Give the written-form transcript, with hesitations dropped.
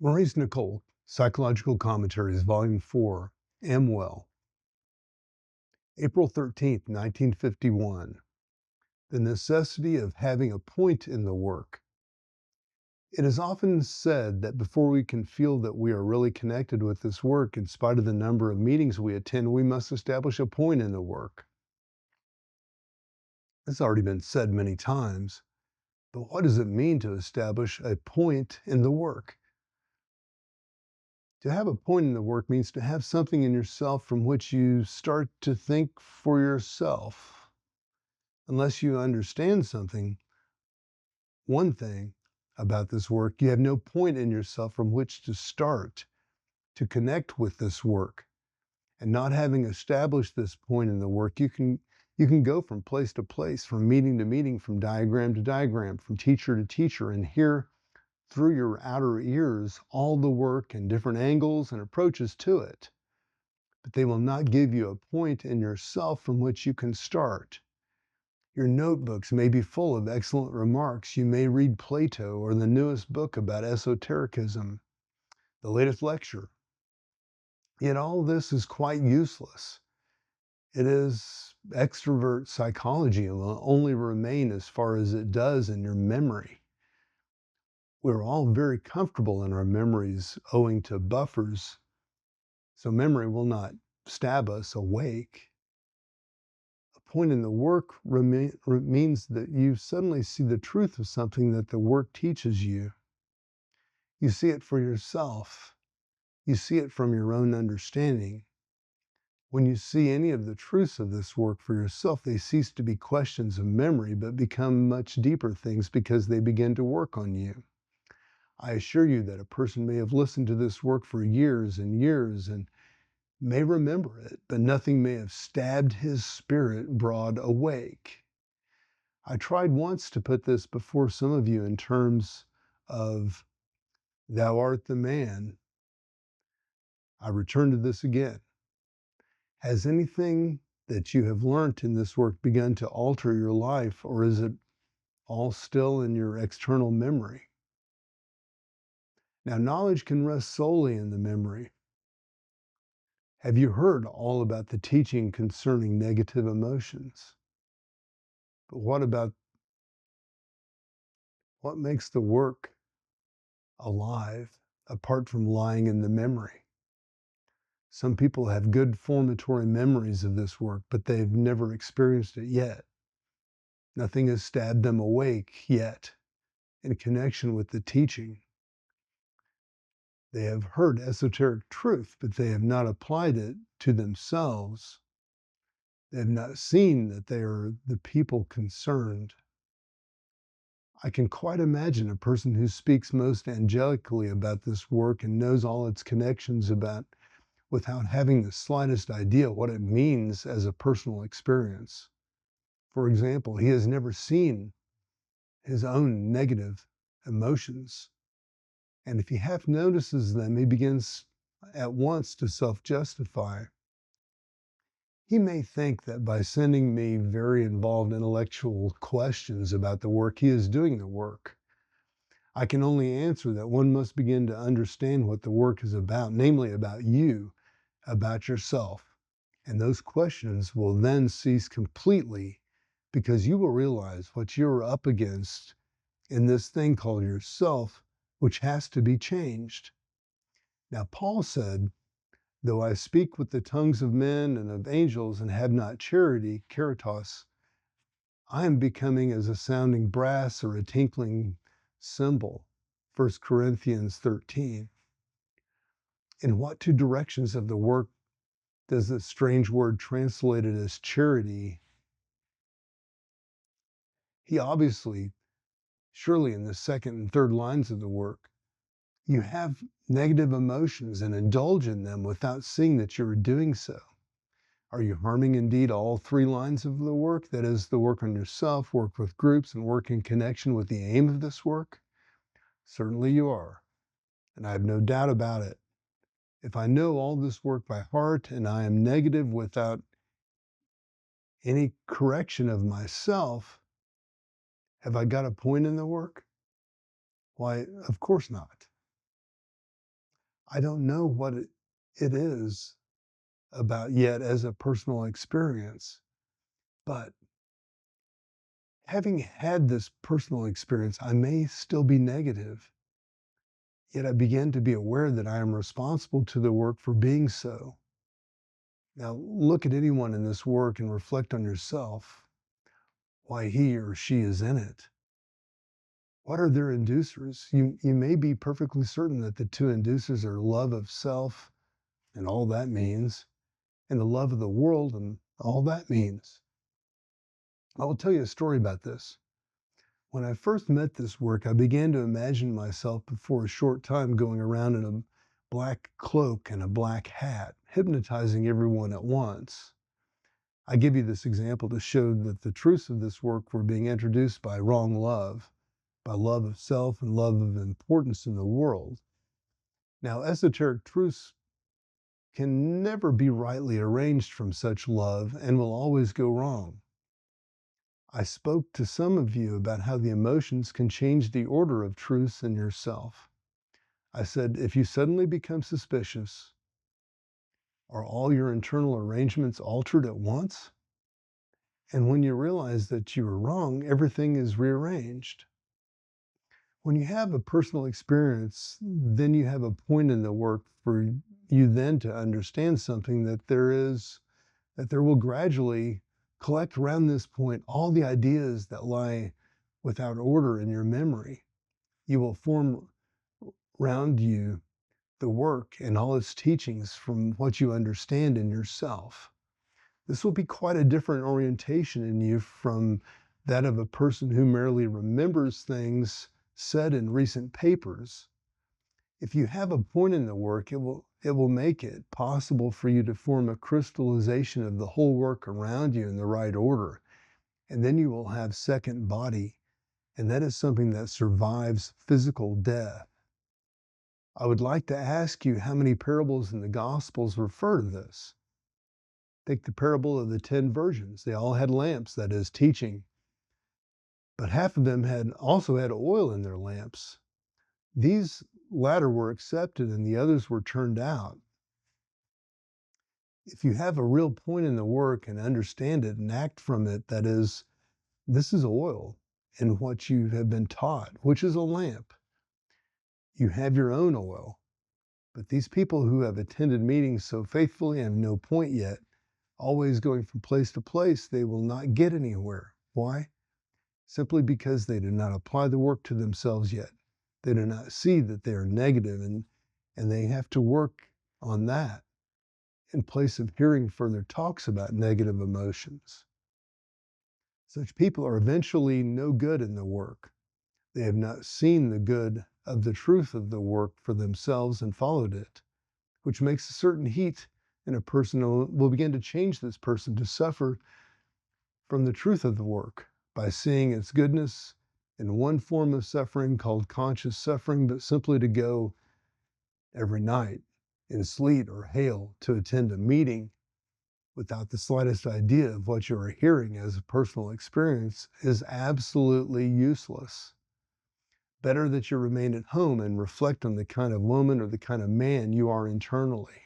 Maurice Nicol, Psychological Commentaries, Volume 4, Am Well. April 13th, 1951. The necessity of having a point in the work. It is often said that before we can feel that we are really connected with this work, in spite of the number of meetings we attend, we must establish a point in the work. It's already been said many times, but what does it mean to establish a point in the work? To have a point in the work means to have something in yourself from which you start to think for yourself. Unless you understand one thing about this work, you have no point in yourself from which to start to connect with this work. And not having established this point in the work, you can go from place to place, from meeting to meeting, from diagram to diagram, from teacher to teacher, and hear through your outer ears all the work and different angles and approaches to it. But they will not give you a point in yourself from which you can start. Your notebooks may be full of excellent remarks. You may read Plato or the newest book about esotericism, the latest lecture. Yet all this is quite useless. It is extrovert psychology and will only remain as far as it does in your memory. We're all very comfortable in our memories owing to buffers, so memory will not stab us awake. A point in the work means that you suddenly see the truth of something that the work teaches you. You see it for yourself. You see it from your own understanding. When you see any of the truths of this work for yourself, they cease to be questions of memory, but become much deeper things because they begin to work on you. I assure you that a person may have listened to this work for years and years and may remember it, but nothing may have stabbed his spirit broad awake. I tried once to put this before some of you in terms of, thou art the man. I return to this again. Has anything that you have learned in this work begun to alter your life, or is it all still in your external memory? Now, knowledge can rest solely in the memory. Have you heard all about the teaching concerning negative emotions? But what makes the work alive apart from lying in the memory? Some people have good formatory memories of this work, but they've never experienced it yet. Nothing has stabbed them awake yet in connection with the teaching. They have heard esoteric truth, but they have not applied it to themselves. They have not seen that they are the people concerned. I can quite imagine a person who speaks most angelically about this work and knows all its connections without having the slightest idea what it means as a personal experience. For example, he has never seen his own negative emotions. And if he half notices them, he begins at once to self-justify. He may think that by sending me very involved intellectual questions about the work, he is doing the work. I can only answer that one must begin to understand what the work is about, namely about you, about yourself. And those questions will then cease completely because you will realize what you're up against in this thing called yourself, which has to be changed. Now, Paul said, though I speak with the tongues of men and of angels and have not charity, caritas, I am becoming as a sounding brass or a tinkling cymbal. 1 Corinthians 13. In what two directions of the work does this strange word translated as charity? He obviously, surely in the second and third lines of the work, you have negative emotions and indulge in them without seeing that you're doing so. Are you harming indeed all three lines of the work? That is, the work on yourself, work with groups, and work in connection with the aim of this work? Certainly you are, and I have no doubt about it. If I know all this work by heart and I am negative without any correction of myself, have I got a point in the work? Why, of course not. I don't know what it is about yet as a personal experience, but having had this personal experience, I may still be negative, yet I begin to be aware that I am responsible to the work for being so. Now, look at anyone in this work and reflect on yourself, why he or she is in it. What are their inducers? You may be perfectly certain that the two inducers are love of self and all that means, and the love of the world and all that means. I will tell you a story about this. When I first met this work, I began to imagine myself before a short time going around in a black cloak and a black hat, hypnotizing everyone at once. I give you this example to show that the truths of this work were being introduced by wrong love, by love of self and love of importance in the world. Now, esoteric truths can never be rightly arranged from such love and will always go wrong. I spoke to some of you about how the emotions can change the order of truths in yourself. I said, if you suddenly become suspicious, are all your internal arrangements altered at once? And when you realize that you were wrong, everything is rearranged. When you have a personal experience, then you have a point in the work for you then to understand something that there will gradually collect around this point all the ideas that lie without order in your memory. You will form around you the work and all its teachings from what you understand in yourself. This will be quite a different orientation in you from that of a person who merely remembers things said in recent papers. If you have a point in the work, it will make it possible for you to form a crystallization of the whole work around you in the right order. And then you will have second body, and that is something that survives physical death. I would like to ask you how many parables in the Gospels refer to this. Take the parable of the 10 virgins. They all had lamps, that is, teaching. But half of them also had oil in their lamps. These latter were accepted and the others were turned out. If you have a real point in the work and understand it and act from it, that is, this is oil in what you have been taught, which is a lamp. You have your own oil. But these people who have attended meetings so faithfully and have no point yet, always going from place to place, they will not get anywhere. Why? Simply because they do not apply the work to themselves yet. They do not see that they are negative and they have to work on that in place of hearing further talks about negative emotions. Such people are eventually no good in the work. They have not seen the good of the truth of the work for themselves and followed it, which makes a certain heat in a person will begin to change this person to suffer from the truth of the work by seeing its goodness in one form of suffering called conscious suffering, but simply to go every night in sleet or hail to attend a meeting without the slightest idea of what you are hearing as a personal experience is absolutely useless. Better that you remain at home and reflect on the kind of woman or the kind of man you are internally.